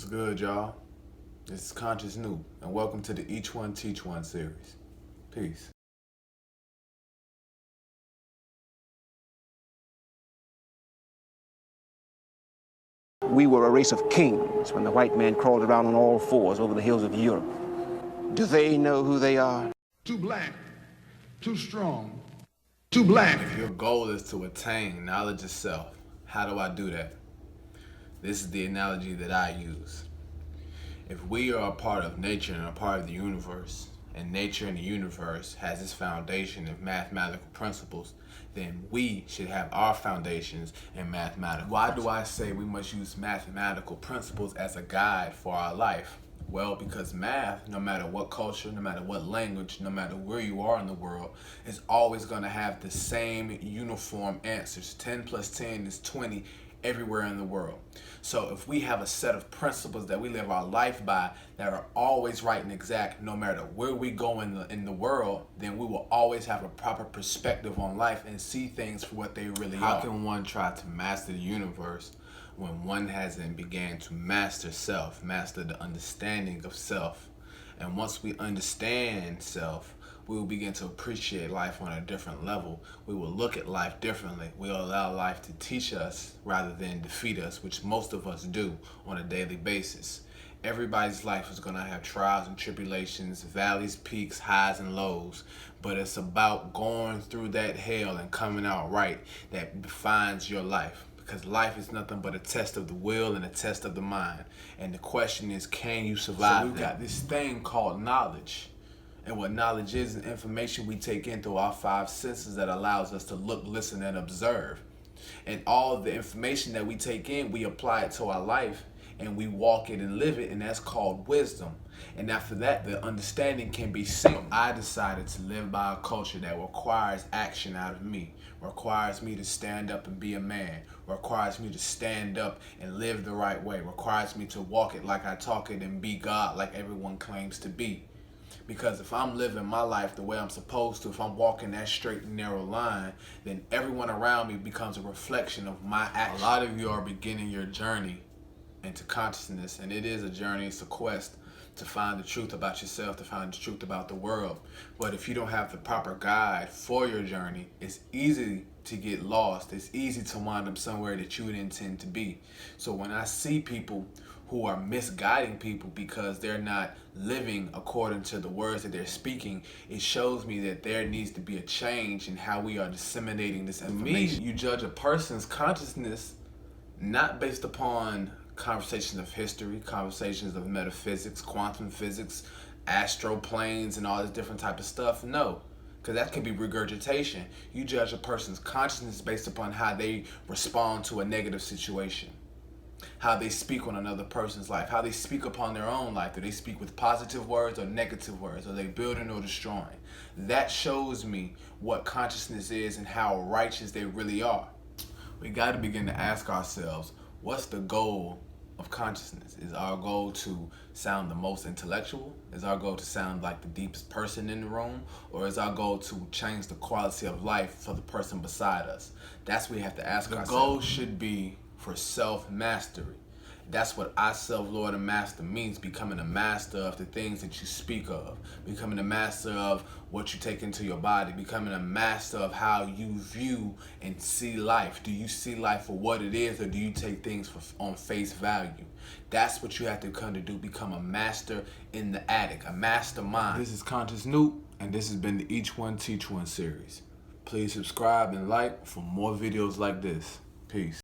good, y'all? This is Conscious Noob, and welcome to the Each One Teach One series. Peace. We were a race of kings when the white man crawled around on all fours over the hills of Europe. Do they know who they are? Too black, too strong, too black. If your goal is to attain knowledge of self, how do I do that? This is the analogy that I use. If we are a part of nature and a part of the universe, and nature and the universe has its foundation of mathematical principles, then we should have our foundations in mathematical. Why do I say we must use mathematical principles as a guide for our life? Well, because math, no matter what culture, no matter what language, no matter where you are in the world, is always going to have the same uniform answers. 10 plus 10 is 20 everywhere in the world. So if we have a set of principles that we live our life by that are always right and exact, no matter where we go in the world, then we will always have a proper perspective on life and see things for what they really are. How can one try to master the universe when one hasn't began to master self, master the understanding of self? And once we understand self, we will begin to appreciate life on a different level. We will look at life differently. We'll allow life to teach us rather than defeat us, which most of us do on a daily basis. Everybody's life is gonna have trials and tribulations, valleys, peaks, highs and lows, but it's about going through that hell and coming out right that defines your life. Because life is nothing but a test of the will and a test of the mind. And the question is, can you survive? So we've got this thing called knowledge. And what knowledge is information we take in through our five senses that allows us to look, listen, and observe. And all of the information that we take in, we apply it to our life and we walk it and live it, and that's called wisdom. And after that, the understanding can be seen. I decided to live by a culture that requires action out of me, requires me to stand up and be a man, requires me to stand up and live the right way, requires me to walk it like I talk it and be God like everyone claims to be. Because if I'm living my life the way I'm supposed to, if I'm walking that straight and narrow line, then everyone around me becomes a reflection of my action. A lot of you are beginning your journey into consciousness, and it is a journey, it's a quest to find the truth about yourself, to find the truth about the world. But if you don't have the proper guide for your journey, it's easy to get lost. It's easy to wind up somewhere that you would intend to be. So when I see people who are misguiding people because they're not living according to the words that they're speaking, it shows me that there needs to be a change in how we are disseminating this information. You judge a person's consciousness not based upon conversations of history, conversations of metaphysics, quantum physics, astral planes, and all this different type of stuff. No, because that could be regurgitation. You judge a person's consciousness based upon how they respond to a negative situation, how they speak on another person's life, how they speak upon their own life. Do they speak with positive words or negative words? Are they building or destroying? That shows me what consciousness is and how righteous they really are. We got to begin to ask ourselves, what's the goal of consciousness? Is our goal to sound the most intellectual? Is our goal to sound like the deepest person in the room? Or is our goal to change the quality of life for the person beside us? That's what we have to ask ourselves. The goal should be for self-mastery. That's what I, self-Lord and Master, means: becoming a master of the things that you speak of, becoming a master of what you take into your body, becoming a master of how you view and see life. Do you see life for what it is, or do you take things on face value? That's what you have to come to do, become a master in the attic, a mastermind. This is Conscious Noob, and this has been the Each One Teach One series. Please subscribe and like for more videos like this. Peace.